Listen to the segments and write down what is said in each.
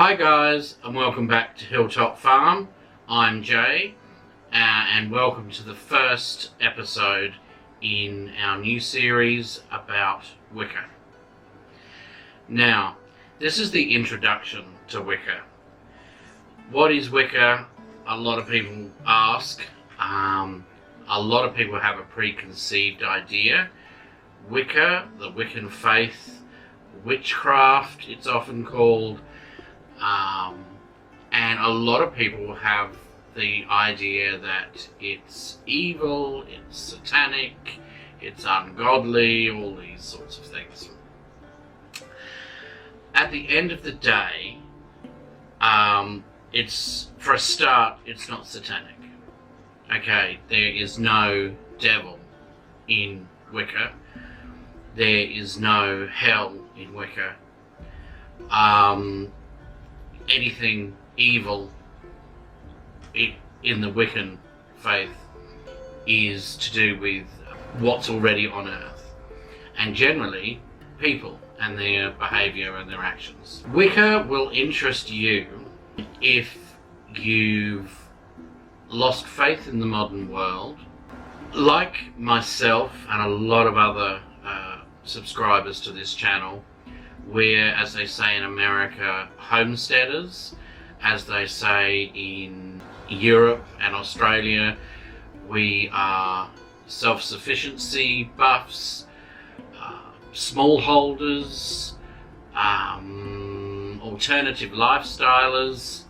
Hi guys, and welcome back to Hilltop Farm. I'm Jay, and welcome to the first episode in our new series about Wicca. Now, this is the introduction to Wicca. What is Wicca? A lot of people ask. A lot of people have a preconceived idea. Wicca, the Wiccan faith, witchcraft, it's often called. And a lot of people have the idea that it's evil, it's satanic, it's ungodly, all these sorts of things. At the end of the day, for a start, it's not satanic. Okay, there is no devil in Wicca. There is no hell in Wicca. Anything evil in the Wiccan faith is to do with what's already on earth, and generally people and their behaviour and their actions. Wicca will interest you if you've lost faith in the modern world, like myself and a lot of other subscribers to this channel. We're, as they say in America, homesteaders. As they say in Europe and Australia, we are self-sufficiency buffs, smallholders, alternative lifestylers,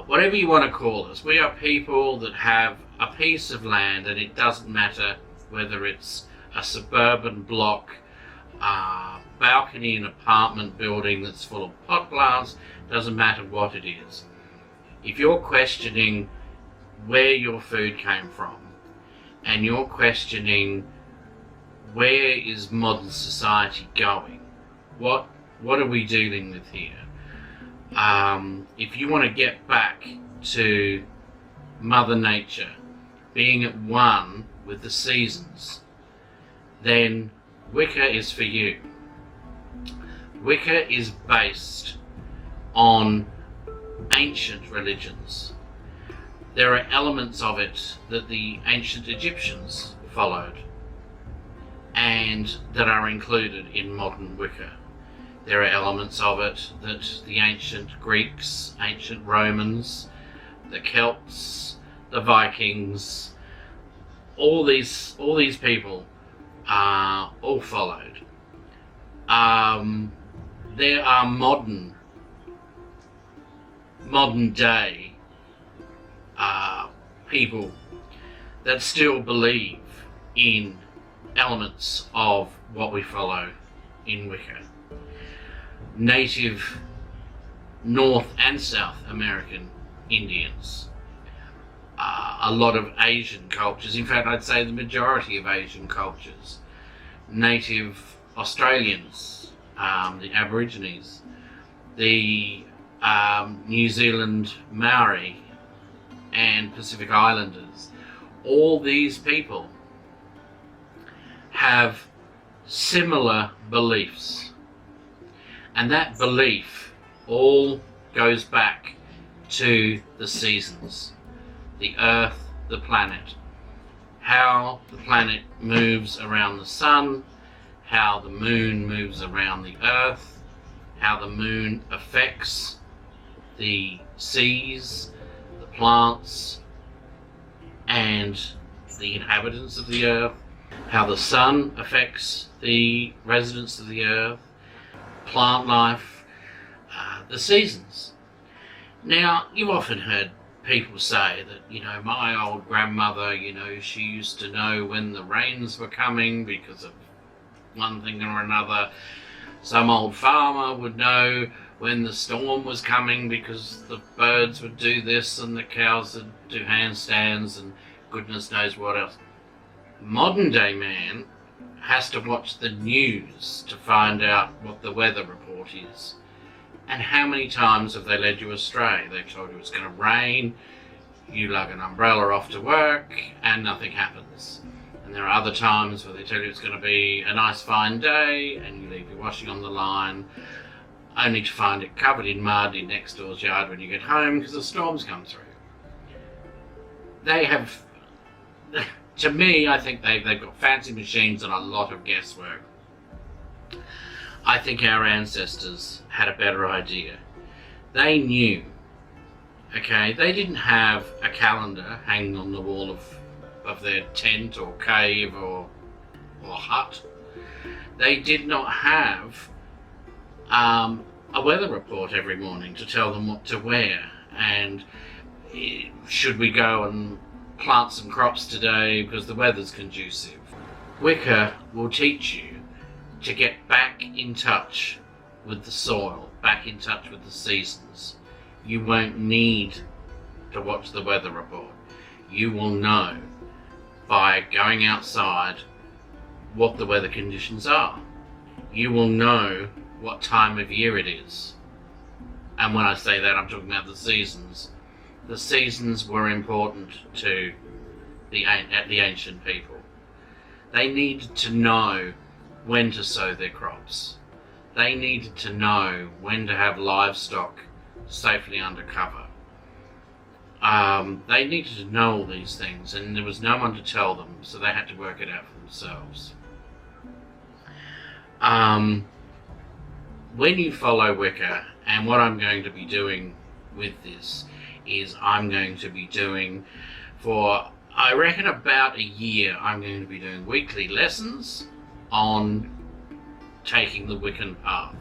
whatever you want to call us. We are people that have a piece of land, and it doesn't matter whether it's a suburban block, balcony in an apartment building that's full of pot plants, doesn't matter what it is. If you're questioning where your food came from, and you're questioning where is modern society going, what are we dealing with here? If you want to get back to Mother Nature, being at one with the seasons, then Wicca is for you. Wicca is based on ancient religions. There are elements of it that the ancient Egyptians followed and that are included in modern Wicca. There are elements of it that the ancient Greeks, ancient Romans, the Celts, the Vikings, all these people all followed. There are modern day people that still believe in elements of what we follow in Wicca. Native North and South American Indians, a lot of Asian cultures, in fact I'd say the majority of Asian cultures, native Australians, the Aborigines, the New Zealand Maori and Pacific Islanders, all these people have similar beliefs, and that belief all goes back to the seasons, the earth, the planet, how the planet moves around the sun, how the moon moves around the earth, how the moon affects the seas, the plants, and the inhabitants of the earth, how the sun affects the residents of the earth, plant life, the seasons. Now, you've often heard people say that, my old grandmother, she used to know when the rains were coming because of one thing or another. Some old farmer would know when the storm was coming because the birds would do this and the cows would do handstands and goodness knows what else. Modern day man has to watch the news to find out what the weather report is. And how many times have they led you astray? They've told you it's going to rain, you lug an umbrella off to work, and nothing happens. And there are other times where they tell you it's going to be a nice fine day, and you leave your washing on the line, only to find it covered in mud in next door's yard when you get home because the storms come through. They have, to me, I think they've got fancy machines and a lot of guesswork. I think our ancestors had a better idea. They knew, okay, they didn't have a calendar hanging on the wall of their tent or cave or hut. They did not have a weather report every morning to tell them what to wear and should we go and plant some crops today because the weather's conducive. Wicca will teach you to get back in touch with the soil, back in touch with the seasons. You won't need to watch the weather report. You will know by going outside what the weather conditions are. You will know what time of year it is. And when I say that, I'm talking about the seasons. The seasons were important to the ancient people. They needed to know when to sow their crops. They needed to know when to have livestock safely under cover. They needed to know all these things, and there was no one to tell them, so they had to work it out for themselves. When you follow Wicca, and what I'm going to be doing with this is I'm going to be doing, for I reckon about a year, I'm going to be doing weekly lessons on taking the Wiccan path.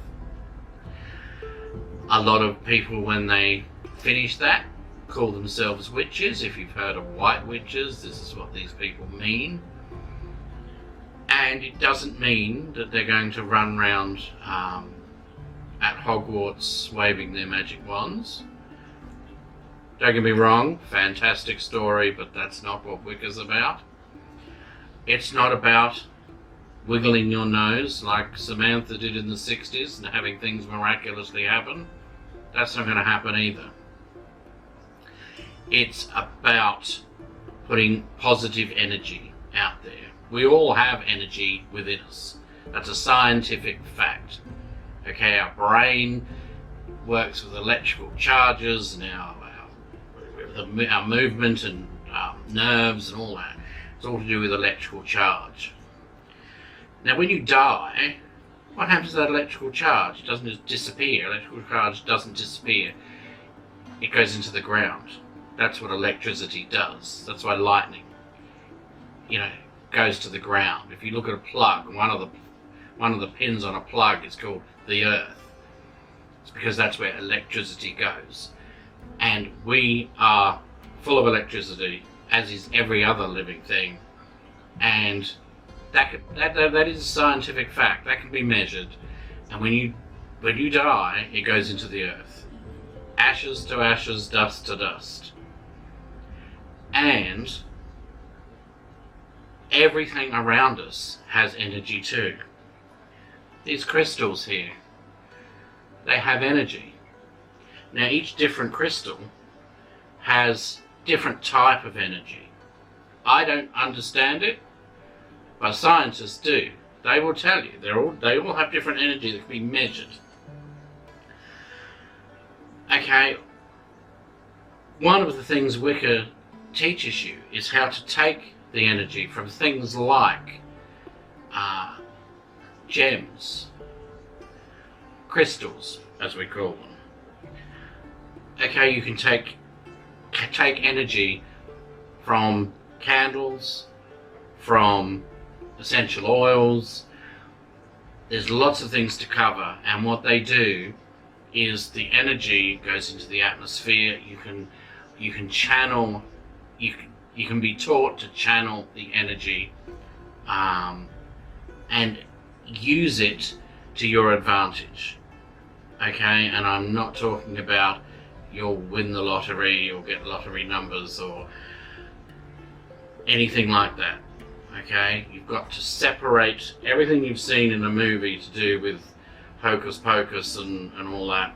A lot of people, when they finish that, call themselves witches. If you've heard of white witches, this is what these people mean. And it doesn't mean that they're going to run around at Hogwarts waving their magic wands. Don't get me wrong, fantastic story, but that's not what Wicca's about. It's not about wiggling your nose like Samantha did in the 60s and having things miraculously happen. That's not going to happen either. It's about putting positive energy out there. We all have energy within us. That's a scientific fact. Okay, our brain works with electrical charges and our movement and nerves and all that. It's all to do with electrical charge. Now when you die, what happens to that electrical charge? It doesn't just disappear. Electrical charge doesn't disappear. It goes into the ground. That's what electricity does. That's why lightning, goes to the ground. If you look at a plug, one of the pins on a plug is called the earth. It's because that's where electricity goes. And we are full of electricity, as is every other living thing. And that is a scientific fact. That can be measured. And when you die, it goes into the earth. Ashes to ashes, dust to dust. And everything around us has energy too. These crystals here, they have energy. Now each different crystal has different type of energy. I don't understand it, but scientists do. They will tell you. They all have different energy that can be measured. Okay, one of the things Wicca teaches you is how to take the energy from things like gems, crystals, as we call them. Okay, you can take energy from candles, from essential oils. There's lots of things to cover, and what they do is the energy goes into the atmosphere. You can channel. You can be taught to channel the energy and use it to your advantage. Okay, and I'm not talking about you'll win the lottery or get lottery numbers or anything like that. Okay, you've got to separate everything you've seen in a movie to do with hocus pocus and all that,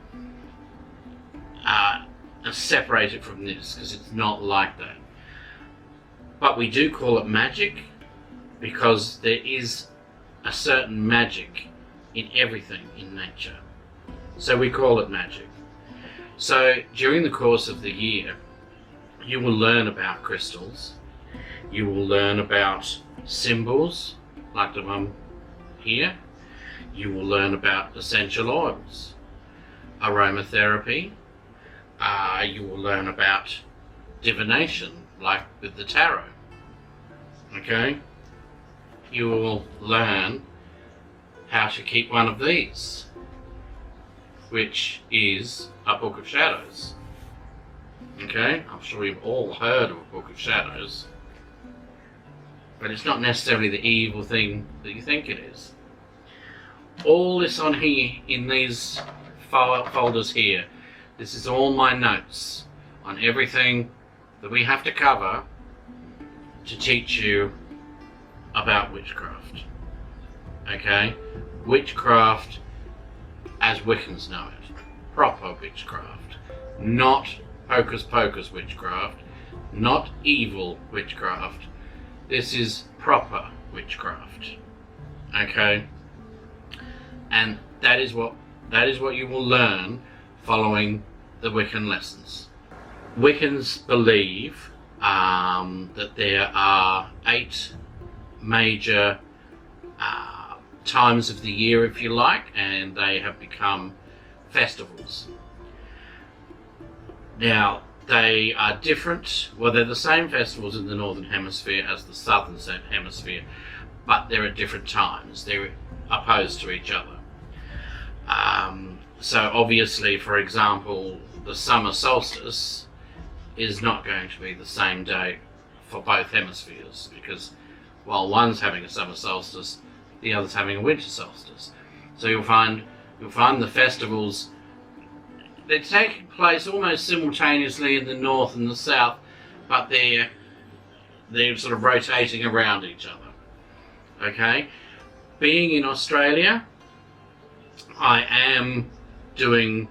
and separate it from this, because it's not like that. But we do call it magic because there is a certain magic in everything in nature. So we call it magic. So during the course of the year, you will learn about crystals. You will learn about symbols, like the one here. You will learn about essential oils, aromatherapy. You will learn about divination, like with the tarot. Okay? You will learn how to keep one of these, which is a Book of Shadows. Okay? I'm sure you've all heard of a Book of Shadows, but it's not necessarily the evil thing that you think it is. All this on here, in these folders here, this is all my notes on everything that we have to cover to teach you about witchcraft. Okay? Witchcraft as Wiccans know it. Proper witchcraft. Not hocus pocus witchcraft. Not evil witchcraft. This is proper witchcraft. Okay? And that is what you will learn following the Wiccan lessons. Wiccans believe that there are 8 major times of the year, if you like, and they have become festivals. Now, they are different. Well, they're the same festivals in the Northern Hemisphere as the Southern Hemisphere, but they're at different times. They're opposed to each other. So obviously, for example, the summer solstice is not going to be the same day for both hemispheres, because while one's having a summer solstice, the other's having a winter solstice. So you'll find the festivals, they're taking place almost simultaneously in the north and the south, but they're sort of rotating around each other. Okay? Being in Australia, I am doing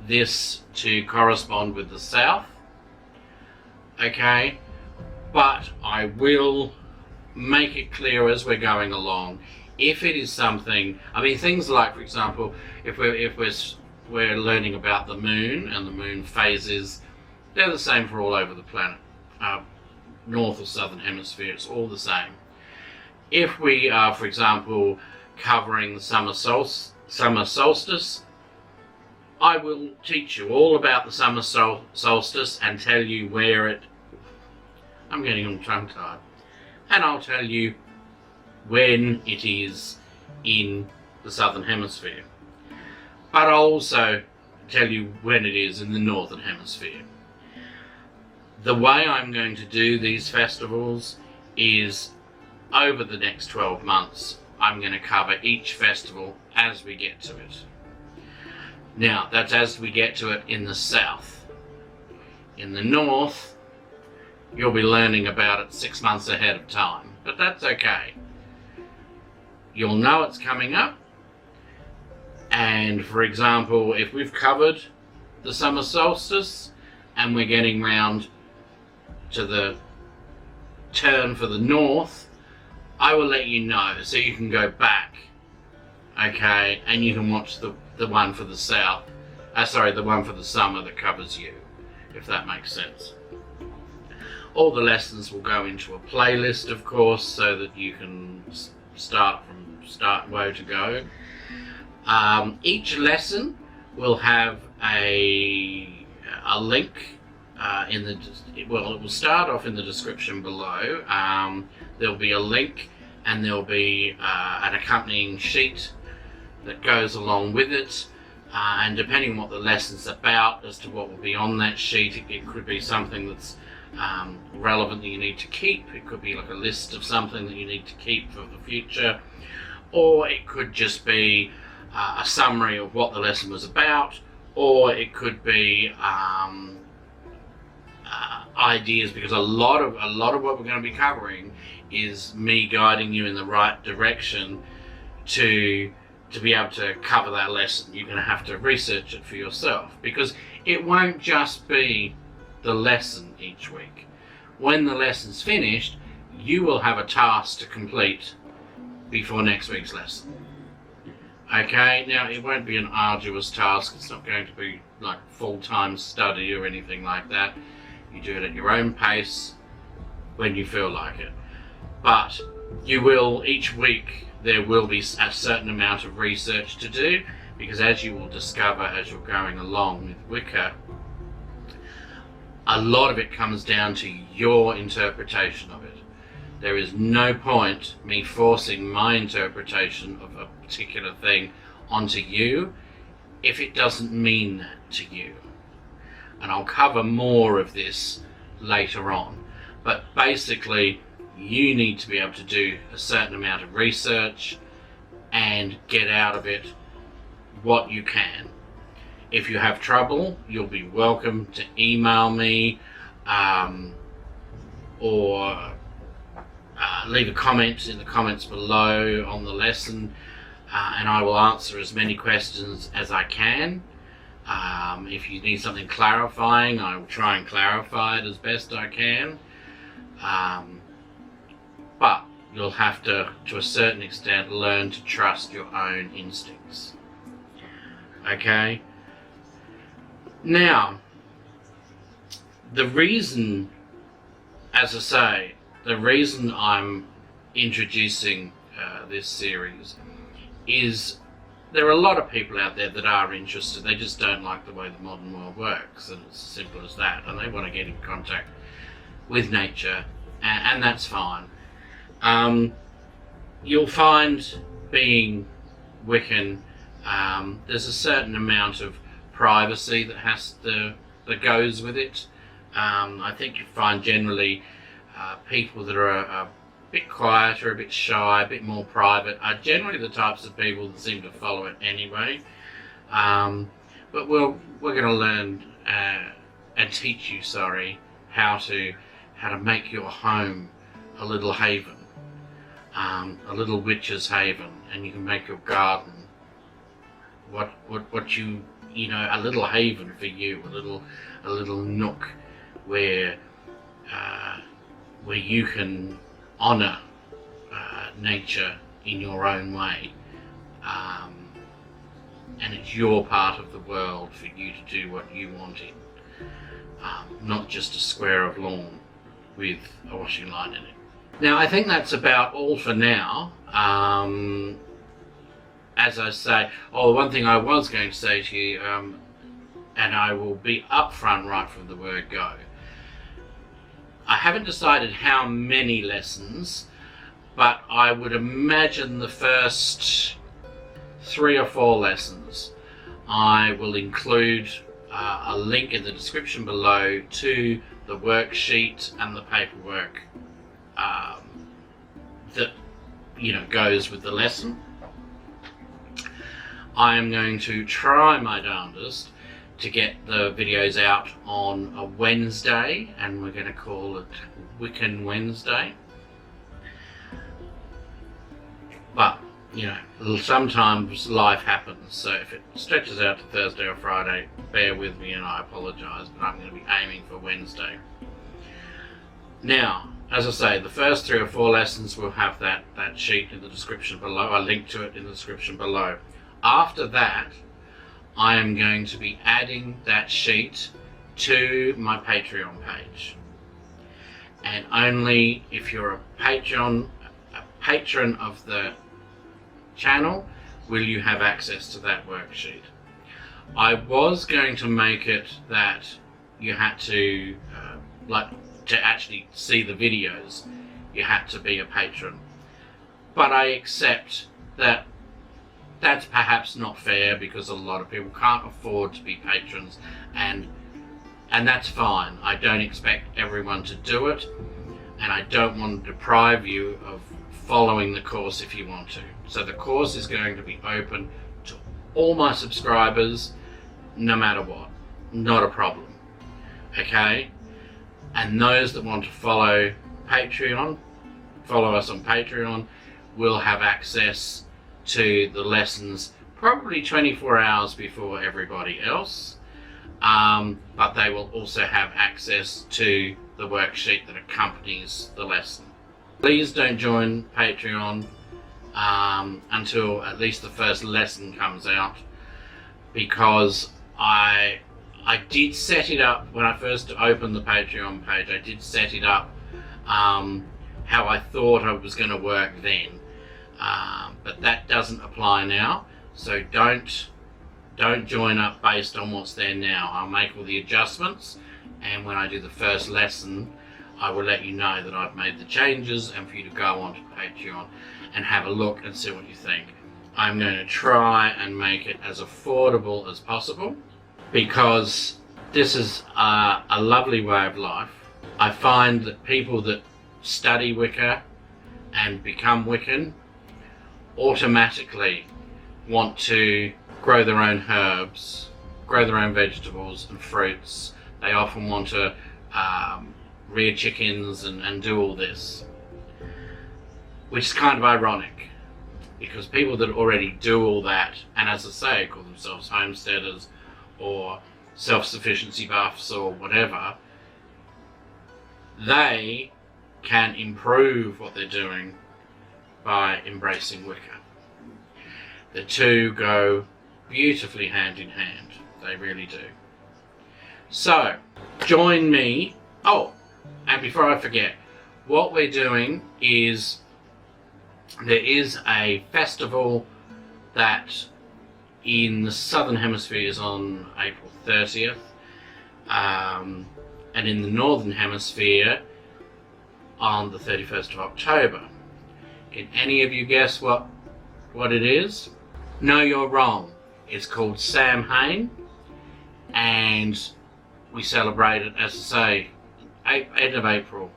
this to correspond with the south. Okay? But I will make it clear as we're going along. If it is something, I mean, things like, for example, if we're learning about the moon and the moon phases, they're the same for all over the planet. North or southern hemisphere, it's all the same. If we are, for example, covering the summer solstice, I will teach you all about the summer solstice and tell you where it... I'm getting all tongue-tied. And I'll tell you when it is in the southern hemisphere. But I'll also tell you when it is in the northern hemisphere. The way I'm going to do these festivals is over the next 12 months. I'm going to cover each festival as we get to it. Now, that's as we get to it in the south. In the north, you'll be learning about it 6 months ahead of time, but that's okay. You'll know it's coming up, and for example, if we've covered the summer solstice and we're getting round to the turn for the north, I will let you know so you can go back, okay, and you can watch the one for the south, the one for the summer that covers you, if that makes sense. All the lessons will go into a playlist, of course, so that you can start where to go. Each lesson will have a link it will start off in the description below. There'll be a link, and there'll be an accompanying sheet that goes along with it, and depending on what the lesson's about as to what will be on that sheet, it could be something that's relevant that you need to keep. It could be like a list of something that you need to keep for the future, or it could just be a summary of what the lesson was about, or it could be ideas, because a lot of what we're going to be covering is me guiding you in the right direction to be able to cover that lesson. You're going to have to research it for yourself, because it won't just be the lesson each week. When the lesson's finished, you will have a task to complete before next week's lesson. Okay, now it won't be an arduous task. It's not going to be like full-time study or anything like that. You do it at your own pace when you feel like it. But you will, each week, there will be a certain amount of research to do, because as you will discover as you're going along with Wicca, a lot of it comes down to your interpretation of it. There is no point me forcing my interpretation of a particular thing onto you if it doesn't mean that to you. And I'll cover more of this later on. But basically, you need to be able to do a certain amount of research and get out of it what you can. If you have trouble, you'll be welcome to email me or leave a comment in the comments below on the lesson, and I will answer as many questions as I can. If you need something clarifying, I will try and clarify it as best I can. But you'll have to a certain extent, learn to trust your own instincts. Okay? Now, the reason, as I say, the reason I'm introducing this series is there are a lot of people out there that are interested. They just don't like the way the modern world works, and it's as simple as that, and they want to get in contact with nature, and that's fine. You'll find, being Wiccan, there's a certain amount of privacy that goes with it. I think you find generally people that are a bit quieter, a bit shy, a bit more private are generally the types of people that seem to follow it anyway. But we're going to learn and teach you, how to make your home a little haven, a little witch's haven, and you can make your garden what you know, a little haven for you, a little nook where you can honour nature in your own way, and it's your part of the world for you to do what you want in, not just a square of lawn with a washing line in it. Now, I think that's about all for now. As I say, one thing I was going to say to you, and I will be upfront right from the word go. I haven't decided how many lessons, but I would imagine the first 3 or 4 lessons I will include a link in the description below to the worksheet and the paperwork that goes with the lesson. I am going to try my darndest to get the videos out on a Wednesday, and we're going to call it Wiccan Wednesday. But, sometimes life happens, so if it stretches out to Thursday or Friday, bear with me and I apologise, but I'm going to be aiming for Wednesday. Now, as I say, the first 3 or 4 lessons will have that sheet in the description below. I link to it in the description below. After that, I am going to be adding that sheet to my Patreon page. And only if you're a patron of the channel will you have access to that worksheet. I was going to make it that you had to, to actually see the videos, you had to be a patron. But I accept that that's perhaps not fair, because a lot of people can't afford to be patrons, and that's fine. I don't expect everyone to do it, and I don't want to deprive you of following the course if you want to. So the course is going to be open to all my subscribers, no matter what. Not a problem. Okay? And those that want to follow us on Patreon, will have access to the lessons probably 24 hours before everybody else, but they will also have access to the worksheet that accompanies the lesson. Please don't join Patreon until at least the first lesson comes out, because I did set it up when I first opened the Patreon page. I did set it up how I thought I was going to work then, but that doesn't apply now. So don't join up based on what's there now. I'll make all the adjustments, and when I do the first lesson, I will let you know that I've made the changes, and for you to go onto Patreon and have a look and see what you think. I'm going to try and make it as affordable as possible, because this is a lovely way of life. I find that people that study Wicca and become Wiccan automatically want to grow their own herbs, grow their own vegetables and fruits. They often want to rear chickens and do all this, which is kind of ironic, because people that already do all that, and as I say, call themselves homesteaders or self-sufficiency buffs or whatever, they can improve what they're doing by embracing Wicca. The two go beautifully hand in hand. They really do. So, join me. Oh, and before I forget, what we're doing is, there is a festival that in the Southern Hemisphere is on April 30th, and in the Northern Hemisphere on the 31st of October. Can any of you guess what it is? No, you're wrong. It's called Samhain, and we celebrate it, as I say, end of April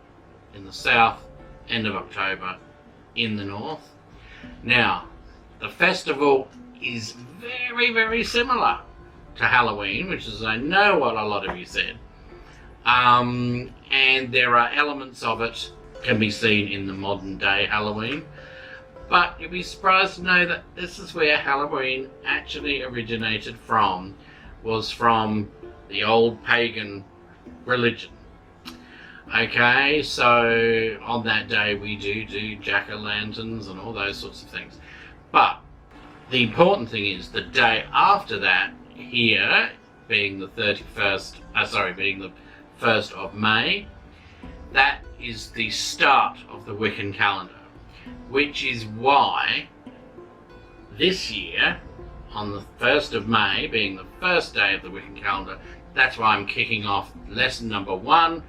in the south, end of October in the north. Now, the festival is very, very similar to Halloween, which is, I know what a lot of you said. And there are elements of it can be seen in the modern day Halloween, but you'll be surprised to know that this is where Halloween actually originated from, was from the old pagan religion. Okay, so on that day we do jack-o'-lanterns and all those sorts of things. But the important thing is the day after that, here being the 1st of May, that is the start of the Wiccan calendar, which is why this year, on the 1st of May, being the first day of the Wiccan calendar, that's why I'm kicking off lesson number 1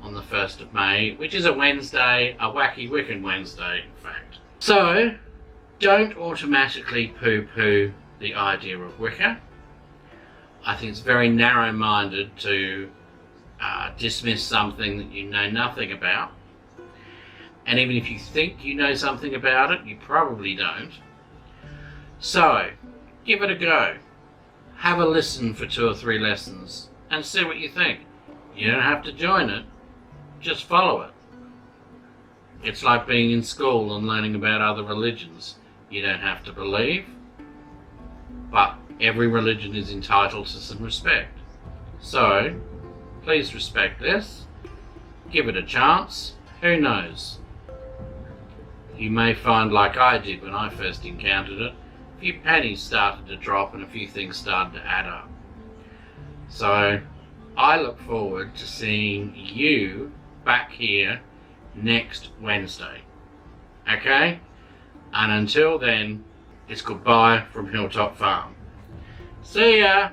on the 1st of May, which is a Wednesday, a wacky Wiccan Wednesday, in fact. So, don't automatically poo-poo the idea of Wicca. I think it's very narrow-minded to dismiss something that you know nothing about. And even if you think you know something about it, you probably don't. So, give it a go. Have a listen for 2 or 3 lessons and see what you think. You don't have to join it, just follow it. It's like being in school and learning about other religions. You don't have to believe, but every religion is entitled to some respect. So, please respect this. Give it a chance. Who knows? You may find, like I did when I first encountered it, a few pennies started to drop and a few things started to add up. So, I look forward to seeing you back here next Wednesday. Okay? And until then, it's goodbye from Hilltop Farm. See ya!